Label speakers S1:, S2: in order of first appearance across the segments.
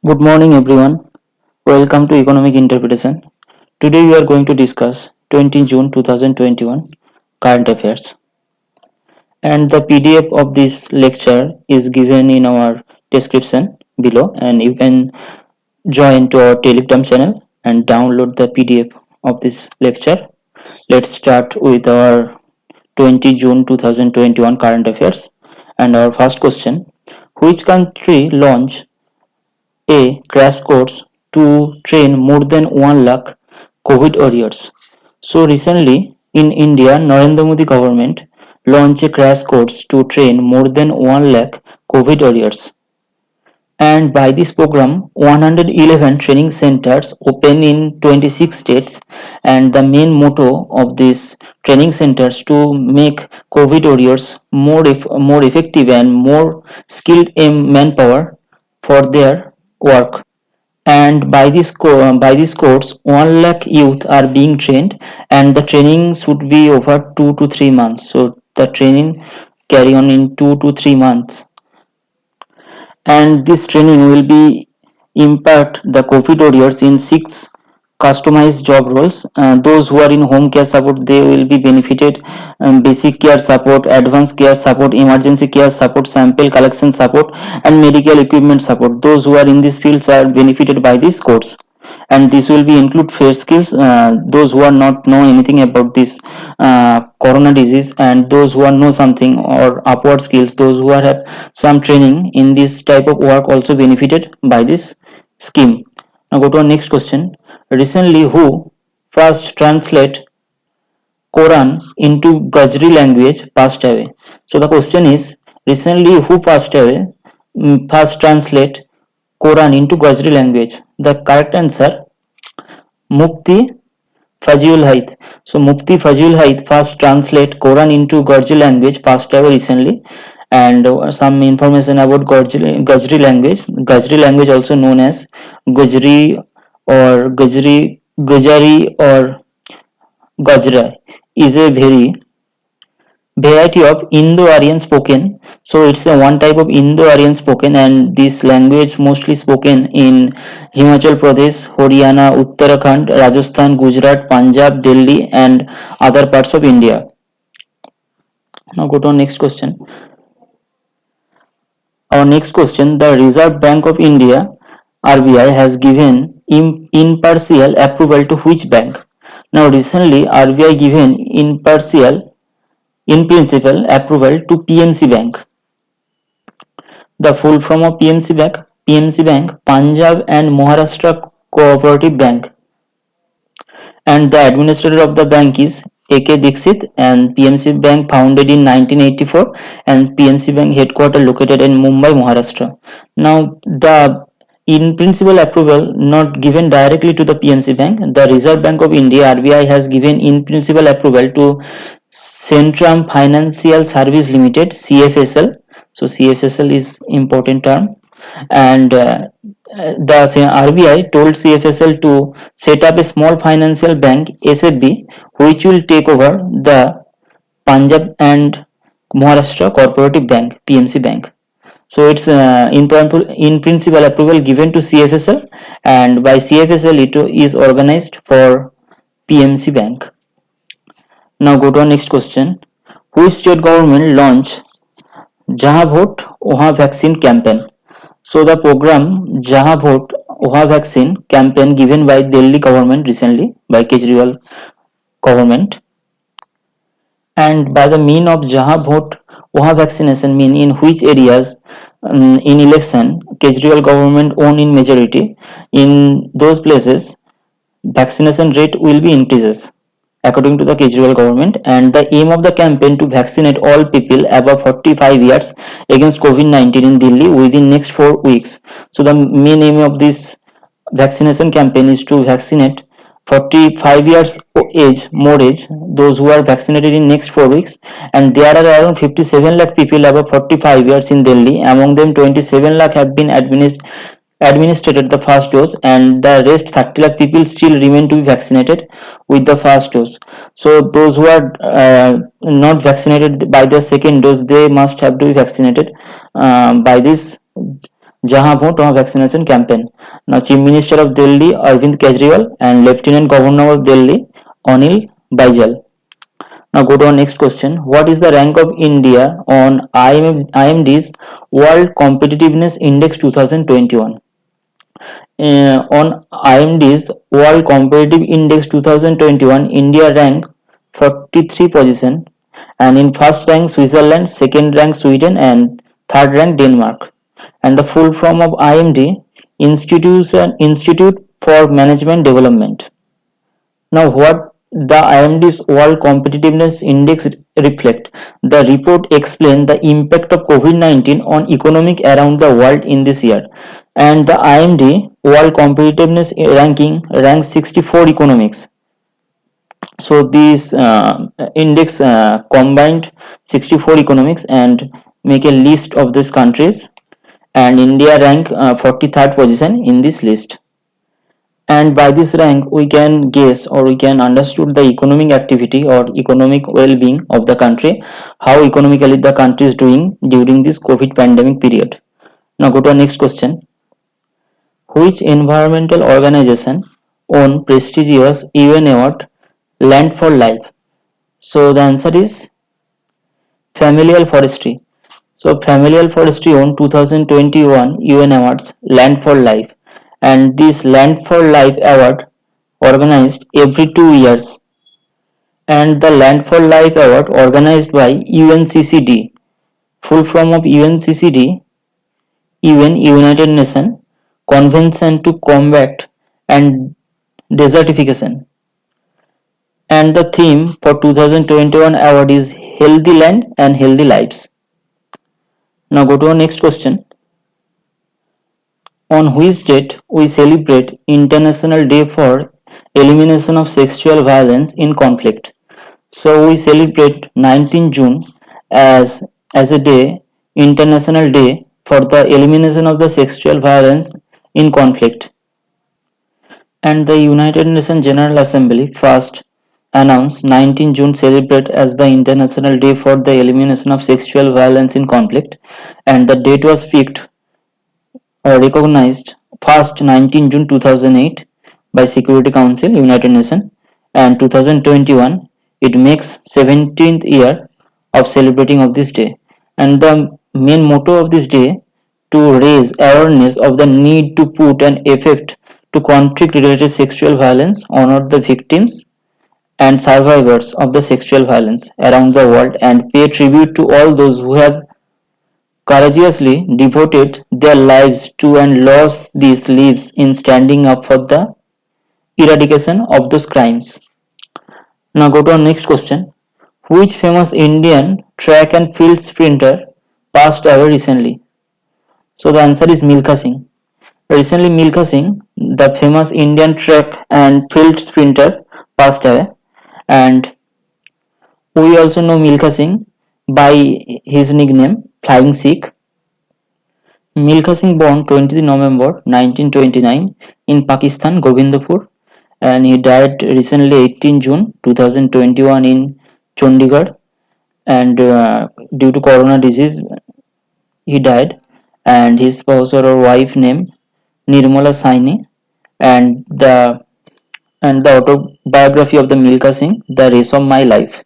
S1: Good morning, everyone. Welcome to Economic Interpretation. Today, we are going to discuss 20 June 2021 current affairs. And the PDF of this lecture is given in our description below, and you can join to our Telegram channel and download the PDF of this lecture. Let's start with our 20 June 2021 current affairs. And our first question: which country launched a crash course to train more than 1 lakh COVID warriors? So recently in India, Narendra Modi government launched a crash course to train more than 1 lakh COVID warriors. And by this program, 111 training centers open in 26 states. And the main motto of these training centers to make COVID warriors more effective and more skilled in manpower for their work. And by this course 1 lakh youth are being trained, and the training should be over 2 to 3 months. So the training carry on in 2 to 3 months, and this training will be impact the COVID warriors in six customized job roles. Those who are in home care support, they will be benefited basic care support, advanced care support, emergency care support, sample collection support, and medical equipment support. Those who are in these fields are benefited by this course, and this will be include fair skills. Those who are not know anything about this corona disease, and those who are know something or upward skills, those who are have some training in this type of work also benefited by this scheme. Now go to our next question. Recently, who first translate Quran into Gajri language passed away? So the question is, recently who passed away, first translate Quran into Gajri language? The correct answer, Mufti Fazlul Haith. So Mufti Fazlul Haith first translate Quran into Gajri language passed away recently. And some information about Gajri language. Gajri language also known as Gujri or Gujari or Gajra is a very variety of Indo-Aryan spoken. So it's a one type of Indo-Aryan spoken, and this language mostly spoken in Himachal Pradesh, Haryana, Uttarakhand, Rajasthan, Gujarat, Punjab, Delhi, and other parts of India. Now go to our next question. Our next question: the Reserve Bank of India (RBI) has given impartial approval to which bank? Now recently RBI given impartial in principle approval to PNC Bank. The full form of PNC Bank, Punjab and Maharashtra Cooperative Bank, and the administrator of the bank is A.K. Dixit, and PNC Bank founded in 1984, and PNC Bank headquarters located in Mumbai, Maharashtra. Now the in principle approval not given directly to the PNC Bank. The Reserve Bank of India (RBI) has given in principle approval to Centrum Financial Service Limited (CFSL). So CFSL is important term, and the RBI told CFSL to set up a small financial bank (SFB), which will take over the Punjab and Maharashtra Cooperative Bank (PNC Bank). So it's in principle approval given to CFSL, and by CFSL it is organized for PNC Bank. Now go to our next question. Which state government launched Jahan Vote Wahan vaccine campaign? So the program Jahan Vote Wahan vaccine campaign given by Delhi government recently by Kejriwal government, and by the mean of Jahan Vote Wahan vaccination mean in which areas in election Kejriwal government won in majority, in those places vaccination rate will be increases according to the Kejriwal government. And the aim of the campaign to vaccinate all people above 45 years against COVID-19 in Delhi within next 4 weeks. So the main aim of this vaccination campaign is to vaccinate 45 years age, those who are vaccinated in next 4 weeks. And there are around 57 lakh people above 45 years in Delhi. Among them 27 lakh have been administered the first dose, and the rest 30 lakh people still remain to be vaccinated with the first dose. So those who are not vaccinated by the second dose, they must have to be vaccinated by this Jahan ho tahan vaccination campaign. Now, Chief Minister of Delhi Arvind Kejriwal and Lieutenant Governor of Delhi Anil Baijal. Now go to our next question. What is the rank of India on IMD's World Competitiveness Index 2021? On IMD's World Competitive Index 2021, India ranked 43 position, and in first rank Switzerland, second rank Sweden, and third rank Denmark. And the full form of IMD, Institute for Management Development. Now, what the IMD's World Competitiveness Index reflect? The report explains the impact of COVID-19 on economic around the world in this year. And the IMD World Competitiveness ranking ranks 64 economics. So this index combined 64 economics and make a list of these countries, and India rank 43rd position in this list. And by this rank we can guess or we can understood the economic activity or economic well-being of the country, how economically the country is doing during this COVID pandemic period. Now go to our next question. Which environmental organization won prestigious UN award Land for Life? So the answer is familial forestry. So familial forestry won 2021 UN awards Land for Life, and this Land for Life award organized every 2 years, and the Land for Life award organized by UNCCD. Full form of UNCCD, UN United Nations Convention to Combat and Desertification. And the theme for 2021 award is Healthy Land and Healthy Lives. Now go to our next question. On which date we celebrate International Day for Elimination of Sexual Violence in Conflict? So we celebrate 19 June as a day, International Day for the elimination of the sexual violence in conflict. And the United Nations General Assembly first announced 19 June celebrate as the International Day for the elimination of sexual violence in conflict, and the date was fixed recognized first 19 June 2008 by Security Council United Nations, and 2021 it makes 17th year of celebrating of this day. And the main motto of this day to raise awareness of the need to put an effect to conflict related sexual violence, honor the victims and survivors of the sexual violence around the world, and pay tribute to all those who have courageously devoted their lives to and lost these lives in standing up for the eradication of those crimes. Now go to our next question. Which famous Indian track and field sprinter passed away recently? So the answer is Milkha Singh. Recently Milkha Singh, the famous Indian track and field sprinter, passed away, and we also know Milkha Singh by his nickname Flying Sikh. Milkha Singh born 20 November 1929 in Pakistan, Govindpur, and he died recently 18 June 2021 in Chandigarh, and due to corona disease he died. And his spouse or wife named Nirmala Saini, and the autobiography of the Milkha Singh, The Race of My Life.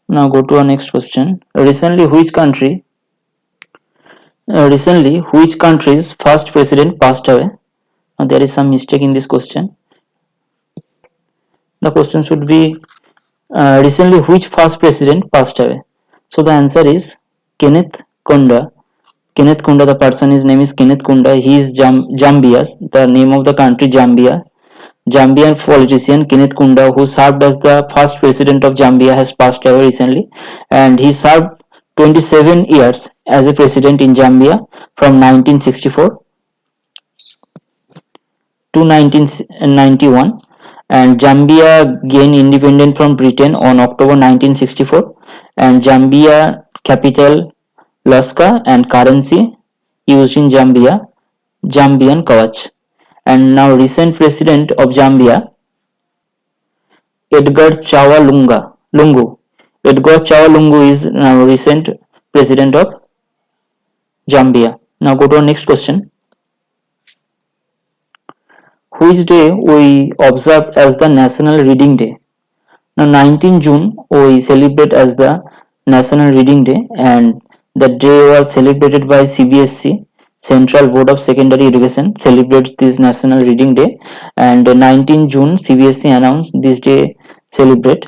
S1: Now go to our next question. Recently, which country's first president passed away? Now, there is some mistake in this question. The question should be recently which first president passed away? So the answer is Kenneth Kunda. Kenneth Kunda, the person, his name is Kenneth Kunda. He is Zambia's, the name of the country Zambia. Zambian politician Kenneth Kunda, who served as the first president of Zambia, has passed away recently, and he served 27 years as a president in Zambia from 1964 to 1991, and Zambia gained independence from Britain on October 1964, and Zambia capital Lusaka and currency used in Zambia Zambian Kwacha. And now recent president of Zambia Edgar Chagwa Lungu. Edgar Chagwa Lungu is now recent president of Zambia. Now go to our next question. Which day we observe as the National Reading Day? Now 19 June we celebrate as the National Reading Day, and the day was celebrated by CBSE, Central Board of Secondary Education celebrates this National Reading Day, and 19 June CBSE announced this day celebrate.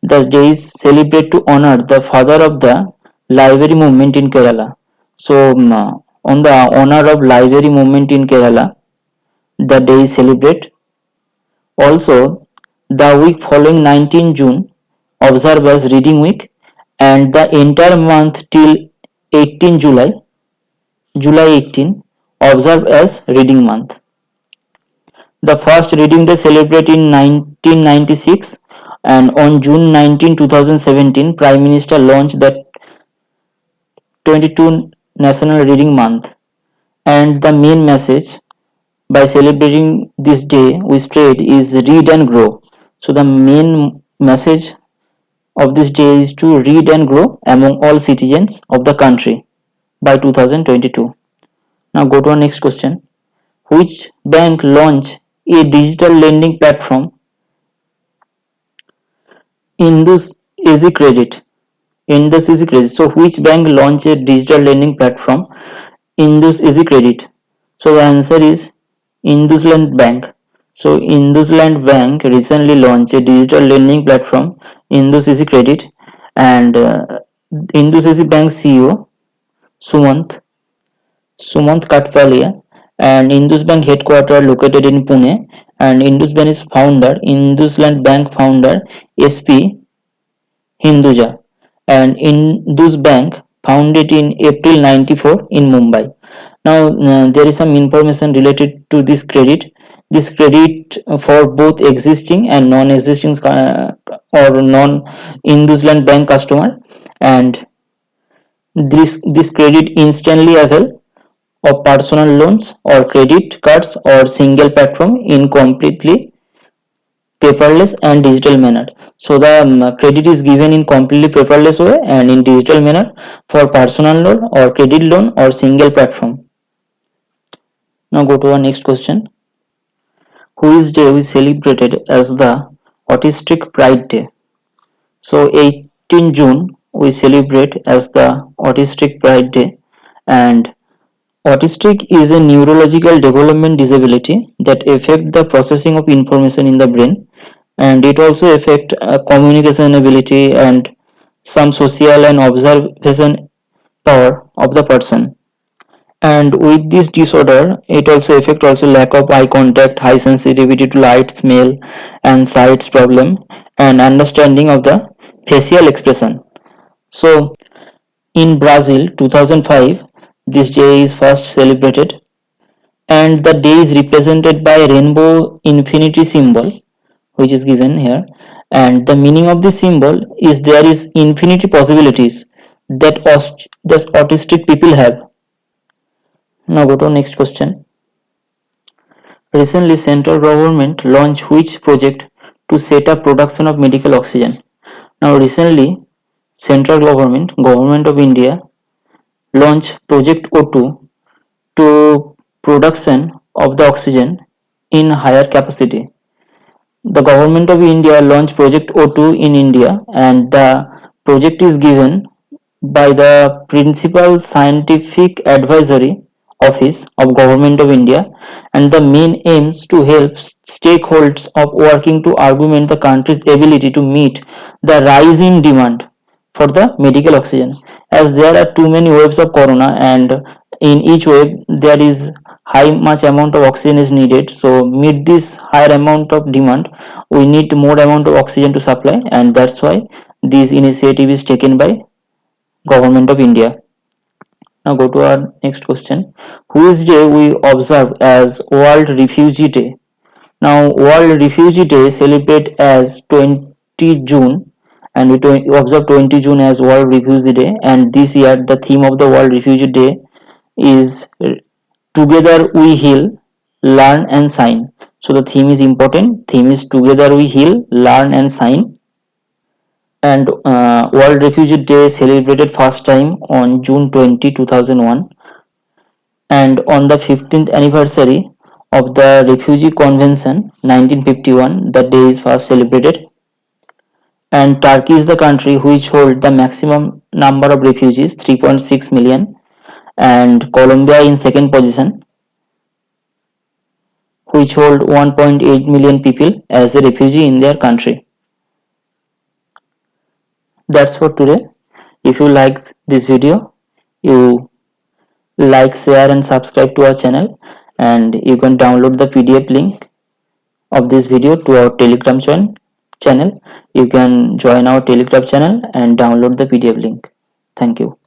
S1: The day is celebrate to honor the father of the library movement in Kerala. So on the honor of library movement in Kerala, the day is celebrate. Also, the week following 19 June observed as Reading Week, and the entire month till 18 July, July 18, observed as Reading Month. The first Reading Day celebrated in 1996, and on June 19, 2017, Prime Minister launched the 22 National Reading Month. And the main message by celebrating this day we spread is read and grow. So the main message of this day is to read and grow among all citizens of the country by 2022. Now go to our next question. Which bank launched a digital lending platform, Indus Easy Credit? Indus Easy Credit. So which bank launched a digital lending platform, Indus Easy Credit? So the answer is IndusLand Bank. So IndusLand Bank recently launched a digital lending platform, Indus Easy Credit, and Indus Easy Bank CEO Sumant Sumant Katpalia, and Indus Bank headquarters located in Pune, and Indus Bank is founder, IndusLand Bank founder SP Hinduja, and Indus Bank founded in April 94 in Mumbai. Now there is some information related to this credit. This credit for both existing and non-existing or non-Indusland Bank customer, and this credit instantly available of personal loans or credit cards or single platform in completely paperless and digital manner. So the credit is given in completely paperless way and in digital manner for personal loan or credit loan or single platform. Now go to our next question. Whose day we celebrated as the Autistic Pride Day? So 18 June we celebrate as the Autistic Pride Day, and autistic is a neurological development disability that affect the processing of information in the brain, and it also affect communication ability and some social and observation power of the person. And with this disorder it also affect also lack of eye contact, high sensitivity to light, smell, and sight problem, and understanding of the facial expression. So in Brazil 2005 this day is first celebrated, and the day is represented by a rainbow infinity symbol which is given here, and the meaning of this symbol is there is infinity possibilities that autistic people have. Now go to next question. Recently central government launched which project to set up production of medical oxygen? Now recently central government of India launched project O2 to production of the oxygen in higher capacity. The government of India launched Project O2 in India, and the project is given by the Principal Scientific Advisory Office of Government of India, and the main aims to help stakeholders of working to augment the country's ability to meet the rise in demand for the medical oxygen, as there are too many waves of corona, and in each wave there is high much amount of oxygen is needed. So meet this higher amount of demand we need more amount of oxygen to supply, and that's why this initiative is taken by government of India. Now go to our next question. Whose day we observe as World Refugee Day? Now World Refugee Day celebrate as 20 June, and we observe 20 June as World Refugee Day, and this year the theme of the World Refugee Day is Together We Heal, Learn and Sign. So the theme is important. Theme is Together We Heal, Learn and Sign. And World Refugee Day celebrated first time on June 20, 2001. And on the 15th anniversary of the Refugee Convention 1951, the day is first celebrated. And Turkey is the country which holds the maximum number of refugees, 3.6 million, and Colombia in second position, which hold 1.8 million people as a refugee in their country. That's for today. If you like this video, you like, share and subscribe to our channel, and you can download the PDF link of this video to our Telegram channel. You can join our Telegram channel and download the PDF link. Thank you.